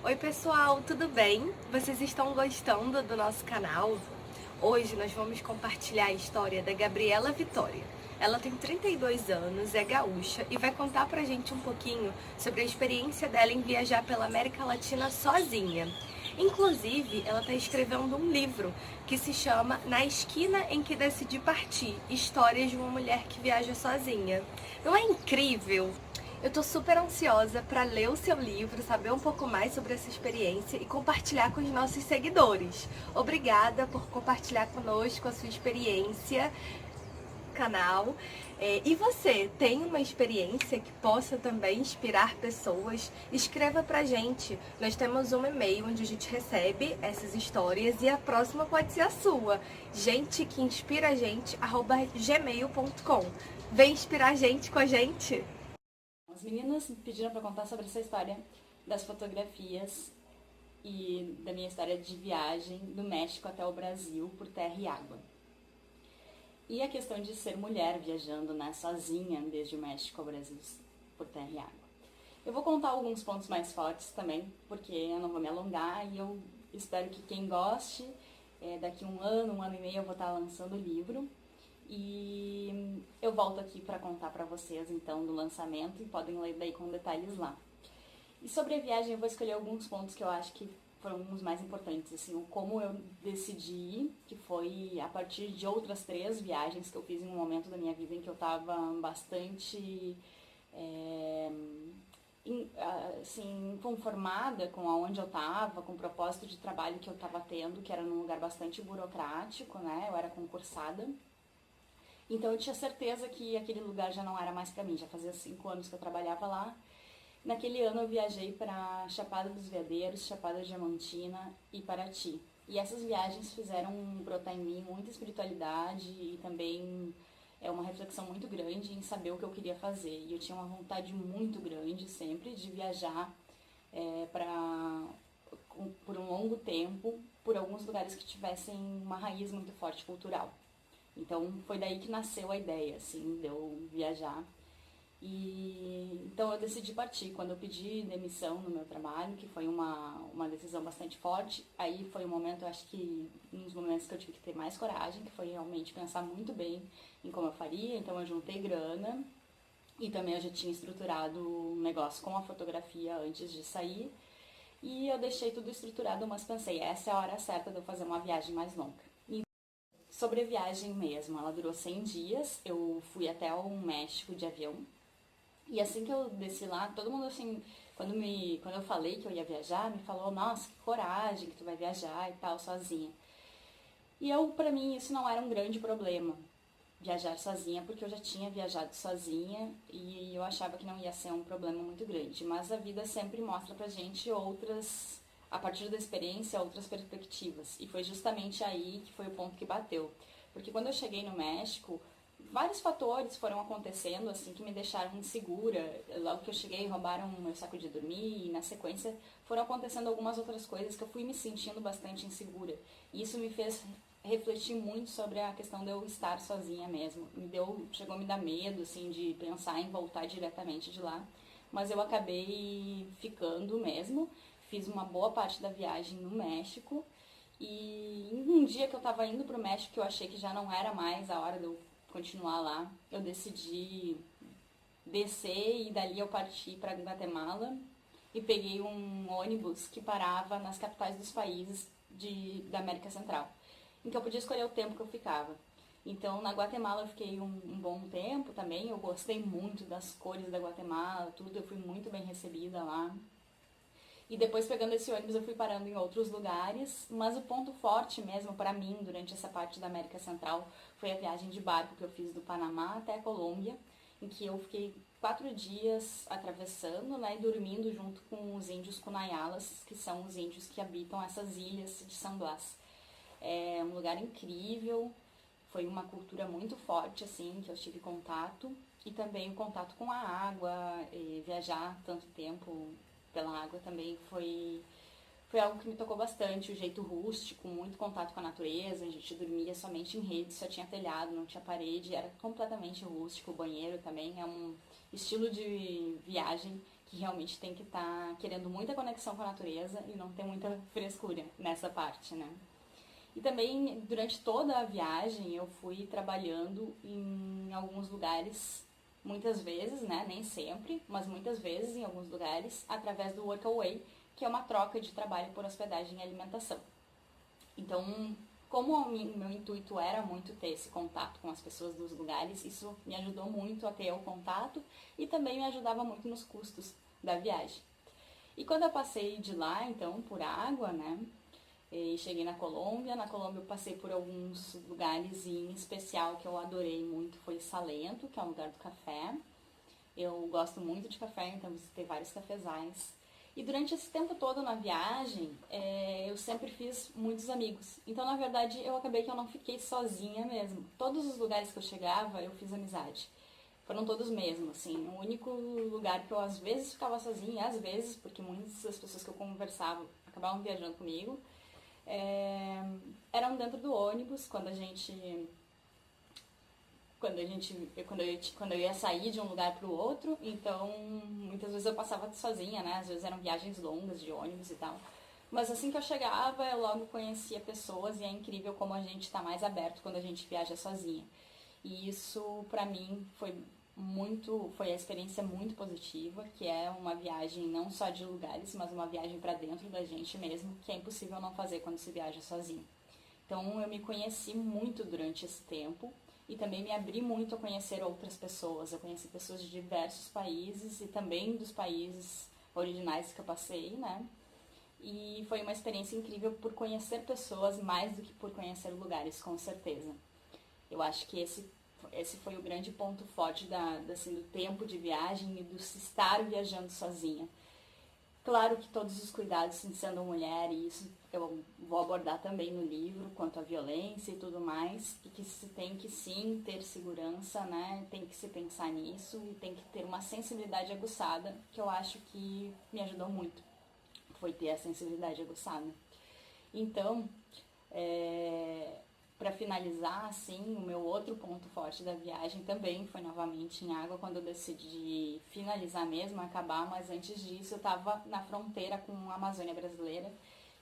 Oi pessoal, tudo bem? Vocês estão gostando do nosso canal? Hoje nós vamos compartilhar a história da Gabriela Vitória. Ela tem 32 anos, é gaúcha e vai contar pra gente um pouquinho sobre a experiência dela em viajar pela América Latina sozinha. Inclusive, ela está escrevendo um livro que se chama Na Esquina em que Decidi Partir, Histórias de uma Mulher que Viaja Sozinha. Não é incrível? Eu tô super ansiosa para ler o seu livro, saber um pouco mais sobre essa experiência e compartilhar com os nossos seguidores. Obrigada por compartilhar conosco a sua experiência, canal. E você, tem uma experiência que possa também inspirar pessoas? Escreva pra gente. Nós temos um e-mail onde a gente recebe essas histórias e a próxima pode ser a sua. Gente que inspira a gente, @gmail.com. Vem inspirar a gente com a gente! As meninas me pediram para contar sobre essa história das fotografias e da minha história de viagem do México até o Brasil por terra e água. E a questão de ser mulher viajando, né, sozinha desde o México ao Brasil por terra e água. Eu vou contar alguns pontos mais fortes também, porque eu não vou me alongar e eu espero que quem goste, daqui um ano e meio eu vou estar lançando o livro. E eu volto aqui para contar para vocês então do lançamento e podem ler daí com detalhes lá. E sobre a viagem eu vou escolher alguns pontos que eu acho que foram os mais importantes, assim, o como eu decidi ir, que foi a partir de outras 3 viagens que eu fiz em um momento da minha vida em que eu estava bastante assim, conformada com aonde eu estava, com o propósito de trabalho que eu estava tendo, que era num lugar bastante burocrático, né, eu era concursada. Então eu tinha certeza que aquele lugar já não era mais pra mim, já fazia 5 anos que eu trabalhava lá. Naquele ano eu viajei para Chapada dos Veadeiros, Chapada Diamantina e Paraty. E essas viagens fizeram brotar em mim muita espiritualidade e também uma reflexão muito grande em saber o que eu queria fazer. E eu tinha uma vontade muito grande sempre de viajar por um longo tempo, por alguns lugares que tivessem uma raiz muito forte cultural. Então foi daí que nasceu a ideia, assim, de eu viajar. E então eu decidi partir. Quando eu pedi demissão no meu trabalho, que foi uma decisão bastante forte, aí foi um momento, eu acho que um dos momentos que eu tive que ter mais coragem, que foi realmente pensar muito bem em como eu faria. Então eu juntei grana e também eu já tinha estruturado um negócio com a fotografia antes de sair. E eu deixei tudo estruturado, mas pensei, essa é a hora certa de eu fazer uma viagem mais longa. Sobre a viagem mesmo, ela durou 100 dias, eu fui até o México de avião, e assim que eu desci lá, todo mundo assim, quando eu falei que eu ia viajar, me falou, nossa, que coragem que tu vai viajar e tal, sozinha. E pra mim, isso não era um grande problema, viajar sozinha, porque eu já tinha viajado sozinha e eu achava que não ia ser um problema muito grande. Mas a vida sempre mostra pra gente a partir da experiência, outras perspectivas. E foi justamente aí que foi o ponto que bateu. Porque quando eu cheguei no México, vários fatores foram acontecendo assim que me deixaram insegura. Logo que eu cheguei, roubaram meu saco de dormir e na sequência foram acontecendo algumas outras coisas que eu fui me sentindo bastante insegura. E isso me fez refletir muito sobre a questão de eu estar sozinha mesmo. Chegou a me dar medo assim de pensar em voltar diretamente de lá, mas eu acabei ficando mesmo. Fiz uma boa parte da viagem no México e um dia que eu tava indo pro México, que eu achei que já não era mais a hora de eu continuar lá, eu decidi descer e dali eu parti para Guatemala e peguei um ônibus que parava nas capitais dos países da América Central. Então eu podia escolher o tempo que eu ficava. Então na Guatemala eu fiquei um bom tempo também, eu gostei muito das cores da Guatemala, tudo, eu fui muito bem recebida lá. E depois, pegando esse ônibus, eu fui parando em outros lugares, mas o ponto forte mesmo para mim durante essa parte da América Central foi a viagem de barco que eu fiz do Panamá até a Colômbia, em que eu fiquei 4 dias atravessando, né, e dormindo junto com os índios Cunayalas, que são os índios que habitam essas ilhas de San Blas. É um lugar incrível, foi uma cultura muito forte, assim, que eu tive contato, e também o contato com a água, viajar tanto tempo pela água também foi algo que me tocou bastante, o jeito rústico, muito contato com a natureza, a gente dormia somente em rede, só tinha telhado, não tinha parede, era completamente rústico, o banheiro também é um estilo de viagem que realmente tem que estar querendo muita conexão com a natureza e não ter muita frescura nessa parte, né? E também, durante toda a viagem, eu fui trabalhando em alguns lugares, muitas vezes, né, nem sempre, mas muitas vezes em alguns lugares, através do Workaway, que é uma troca de trabalho por hospedagem e alimentação. Então, como o meu intuito era muito ter esse contato com as pessoas dos lugares, isso me ajudou muito a ter o contato e também me ajudava muito nos custos da viagem. E quando eu passei de lá, então, por água, né, e cheguei na Colômbia eu passei por alguns lugares, e em especial que eu adorei muito foi Salento, que é um lugar do café. Eu gosto muito de café, então visitei vários cafezais. E durante esse tempo todo na viagem, eu sempre fiz muitos amigos. Então, na verdade, eu acabei que eu não fiquei sozinha mesmo. Todos os lugares que eu chegava, eu fiz amizade. Foram todos mesmo, assim. O único lugar que eu às vezes ficava sozinha, às vezes, porque muitas das pessoas que eu conversava acabavam viajando comigo, eram dentro do ônibus, quando eu ia sair de um lugar para o outro. Então muitas vezes eu passava sozinha, né? Às vezes eram viagens longas de ônibus e tal. Mas assim que eu chegava, eu logo conhecia pessoas, e é incrível como a gente está mais aberto quando a gente viaja sozinha. E isso para mim foi a experiência muito positiva, que é uma viagem não só de lugares, mas uma viagem para dentro da gente mesmo, que é impossível não fazer quando se viaja sozinho. Então eu me conheci muito durante esse tempo e também me abri muito a conhecer outras pessoas. Eu conheci pessoas de diversos países e também dos países originais que eu passei, né? E foi uma experiência incrível por conhecer pessoas mais do que por conhecer lugares, com certeza. Eu acho que esse foi o grande ponto forte do tempo de viagem e do se estar viajando sozinha. Claro que todos os cuidados, sendo mulher, e isso eu vou abordar também no livro, quanto à violência e tudo mais, e que se tem que sim ter segurança, né? Tem que se pensar nisso e tem que ter uma sensibilidade aguçada, que eu acho que me ajudou muito, foi ter a sensibilidade aguçada. Então, para finalizar, assim, o meu outro ponto forte da viagem também foi novamente em água, quando eu decidi finalizar mesmo, acabar, mas antes disso eu estava na fronteira com a Amazônia brasileira,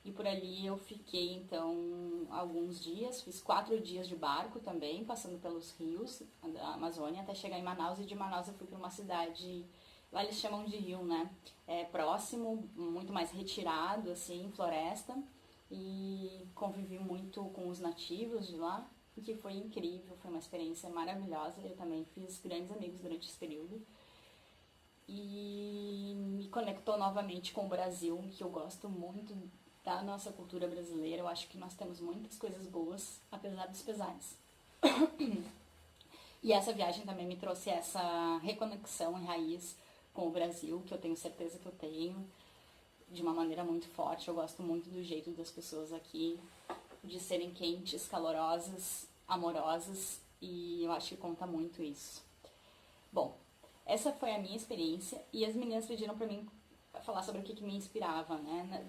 e por ali eu fiquei então alguns dias, fiz 4 dias de barco também, passando pelos rios da Amazônia até chegar em Manaus, e de Manaus eu fui para uma cidade, lá eles chamam de rio, né, próximo, muito mais retirado, assim, floresta, e convivi muito com os nativos de lá, o que foi incrível, foi uma experiência maravilhosa. Eu também fiz grandes amigos durante esse período e me conectou novamente com o Brasil, que eu gosto muito da nossa cultura brasileira. Eu acho que nós temos muitas coisas boas, apesar dos pesares. E essa viagem também me trouxe essa reconexão em raiz com o Brasil, que eu tenho certeza que eu tenho, de uma maneira muito forte. Eu gosto muito do jeito das pessoas aqui, de serem quentes, calorosas, amorosas, e eu acho que conta muito isso. Bom, essa foi a minha experiência, e as meninas pediram pra mim falar sobre o que me inspirava, né?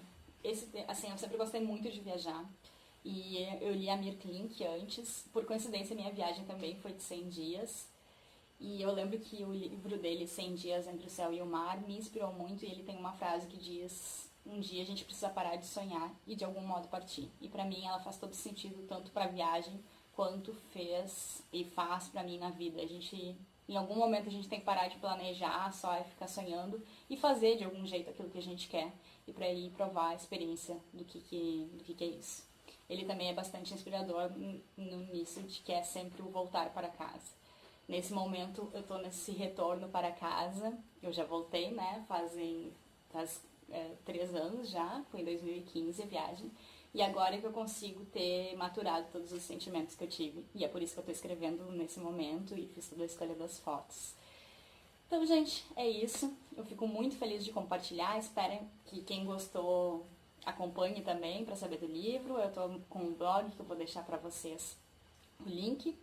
Assim, eu sempre gostei muito de viajar, e eu li Amir Klink antes. Por coincidência, minha viagem também foi de 100 dias, e eu lembro que o livro dele, 100 Dias Entre o Céu e o Mar, me inspirou muito, e ele tem uma frase que diz: um dia a gente precisa parar de sonhar e de algum modo partir. E pra mim ela faz todo sentido, tanto pra viagem, quanto fez e faz pra mim na vida. Em algum momento a gente tem que parar de planejar só e ficar sonhando e fazer de algum jeito aquilo que a gente quer, e pra ir provar a experiência do que é isso. Ele também é bastante inspirador nisso, de que é sempre o voltar para casa. Nesse momento eu tô nesse retorno para casa. Eu já voltei, né? Faz 3 anos já, foi em 2015 a viagem. E agora é que eu consigo ter maturado todos os sentimentos que eu tive. E é por isso que eu tô escrevendo nesse momento e fiz toda a escolha das fotos. Então, gente, é isso. Eu fico muito feliz de compartilhar. Espero que quem gostou acompanhe também para saber do livro. Eu tô com um blog que eu vou deixar para vocês o link,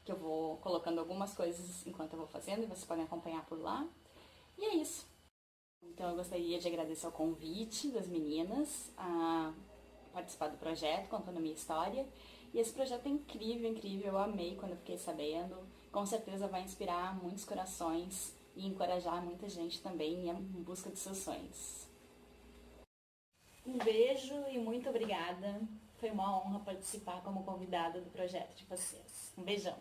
que eu vou colocando algumas coisas enquanto eu vou fazendo, e vocês podem acompanhar por lá. E é isso. Então eu gostaria de agradecer o convite das meninas a participar do projeto, contando a minha história. E esse projeto é incrível, incrível. Eu amei quando eu fiquei sabendo. Com certeza vai inspirar muitos corações e encorajar muita gente também em busca de seus sonhos. Um beijo e muito obrigada. Foi uma honra participar como convidada do projeto de vocês. Um beijão.